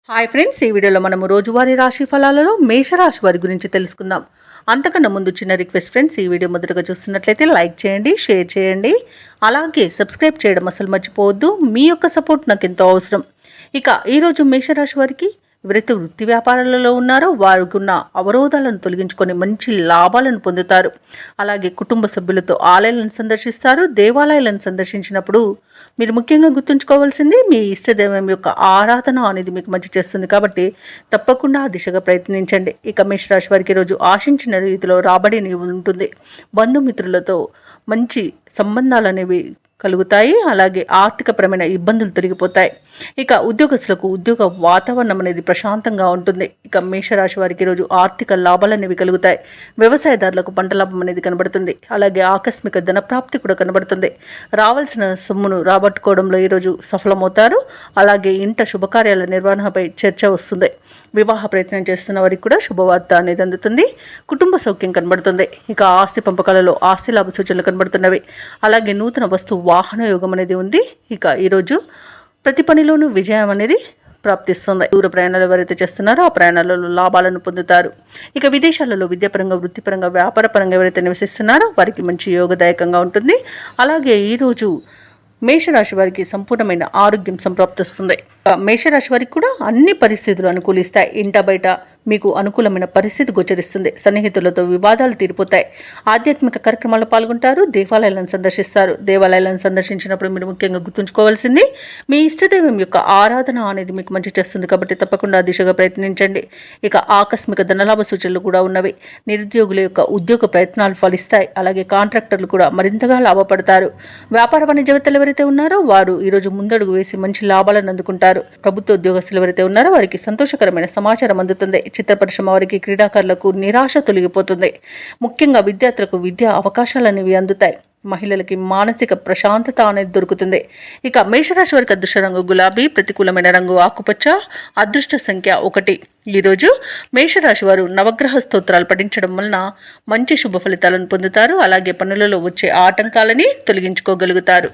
Hi friends, ఈ వీడియోలో మనము రోజువారీ రాశి ఫలాలలో మేషరాశి వారి గురించి తెలుసుకుందాం. అంతకన్నా ముందు చిన్న రిక్వెస్ట్ ఫ్రెండ్స్, ఈ వీడియో మొదటగా చూస్తున్నట్లయితే లైక్ చేయండి, షేర్ చేయండి, అలాగే సబ్స్క్రైబ్ చేయడం అసలు మర్చిపోవద్దు. మీ యొక్క సపోర్ట్ నాకు ఎంతో అవసరం. ఇక ఈరోజు మేషరాశి వారికి ఎవరైతే వృత్తి వ్యాపారాలలో ఉన్నారో వారికి ఉన్న అవరోధాలను తొలగించుకొని మంచి లాభాలను పొందుతారు. అలాగే కుటుంబ సభ్యులతో ఆలయాలను సందర్శిస్తారు. దేవాలయాలను సందర్శించినప్పుడు మీరు ముఖ్యంగా గుర్తుంచుకోవాల్సింది మీ ఇష్టదైవం యొక్క ఆరాధన అనేది మీకు మంచి చేస్తుంది. కాబట్టి తప్పకుండా ఆ దిశగా ప్రయత్నించండి. ఇక మేషరాశి వారికి ఈరోజు ఆశించిన రీతిలో రాబడి ఉంటుంది. బంధుమిత్రులతో మంచి సంబంధాలు అనేవి కలుగుతాయి. అలాగే ఆర్థికపరమైన ఇబ్బందులు తొలగిపోతాయి. ఇక ఉద్యోగస్తులకు ఉద్యోగ వాతావరణం అనేది ప్రశాంతంగా ఉంటుంది. ఇక మేషరాశి వారికి ఈరోజు ఆర్థిక లాభాలు అనేవి కలుగుతాయి. వ్యవసాయదారులకు పంట లాభం అనేది కనబడుతుంది. అలాగే ఆకస్మిక ధనప్రాప్తి కూడా కనబడుతుంది. రావాల్సిన సొమ్మును రాబట్టుకోవడంలో ఈరోజు సఫలమవుతారు. అలాగే ఇంట శుభకార్యాల నిర్వహణపై చర్చ వస్తుంది. వివాహ ప్రయత్నం చేస్తున్న వారికి కూడా శుభవార్త అనేది అందుతుంది. కుటుంబ సౌఖ్యం కనబడుతుంది. ఇక ఆస్తి పంపకాలలో ఆస్తి లాభ సూచనలు కనబడుతున్నవి. అలాగే నూతన వస్తు వాహన యోగం అనేది ఉంది. ఇక ఈరోజు ప్రతి పనిలోనూ విజయం అనేది ప్రాప్తిస్తుంది. దూర ప్రయాణాలు ఎవరైతే చేస్తున్నారో ఆ ప్రయాణాలలో లాభాలను పొందుతారు. ఇక విదేశాలలో విద్యాపరంగా, వృత్తిపరంగా, వ్యాపారపరంగా ఎవరైతే నివసిస్తున్నారో వారికి మంచి యోగదాయకంగా ఉంటుంది. అలాగే ఈరోజు మేషరాశి వారికి సంపూర్ణమైన ఆరోగ్యం సంప్రాప్తిస్తుంది. మేషరాశి వారికి కూడా అన్ని పరిస్థితులు అనుకూలిస్తాయి. ఇంట బయట మీకు అనుకూలమైన పరిస్థితి గోచరిస్తుంది. సన్నిహితులతో వివాదాలు తీరిపోతాయి. ఆధ్యాత్మిక కార్యక్రమాల్లో పాల్గొంటారు. దేవాలయాలను సందర్శిస్తారు. దేవాలయాలను సందర్శించినప్పుడు మీరు ముఖ్యంగా గుర్తుంచుకోవాల్సింది మీ ఇష్టదైవం యొక్క ఆరాధన అనేది మీకు మంచి చేస్తుంది. కాబట్టి తప్పకుండా ఆ దిశగా ప్రయత్నించండి. ఇక ఆకస్మిక ధనలాభ సూచనలు కూడా ఉన్నవి. నిరుద్యోగుల యొక్క ఉద్యోగ ప్రయత్నాలు ఫలిస్తాయి. అలాగే కాంట్రాక్టర్లు కూడా మరింతగా లాభపడతారు. వ్యాపార వాణిజ్యవేత్తలు ఎవరైతే ఉన్నారో వారు ఈరోజు ముందడుగు వేసి మంచి లాభాలను అందుకుంటారు. ప్రభుత్వ ఉద్యోగస్తులు ఎవరైతే ఉన్నారో వారికి సంతోషకరమైన సమాచారం అందుతుంది. చిత్ర పరిశ్రమ వారికి, క్రీడాకారులకు నిరాశ తొలగిపోతుంది. ముఖ్యంగా విద్యార్థులకు విద్యా అవకాశాలు అనేవి అందుతాయి. మహిళలకి మానసిక ప్రశాంతత అనేది దొరుకుతుంది. ఇక మేషరాశి వారికి అదృష్ట రంగు గులాబీ, ప్రతికూలమైన రంగు ఆకుపచ్చ, అదృష్ట సంఖ్య 1. ఈరోజు మేషరాశి వారు నవగ్రహ స్తోత్రాలు పఠించడం వలన మంచి శుభ ఫలితాలను పొందుతారు. అలాగే పనులలో వచ్చే ఆటంకాలని తొలగించుకోగలుగుతారు.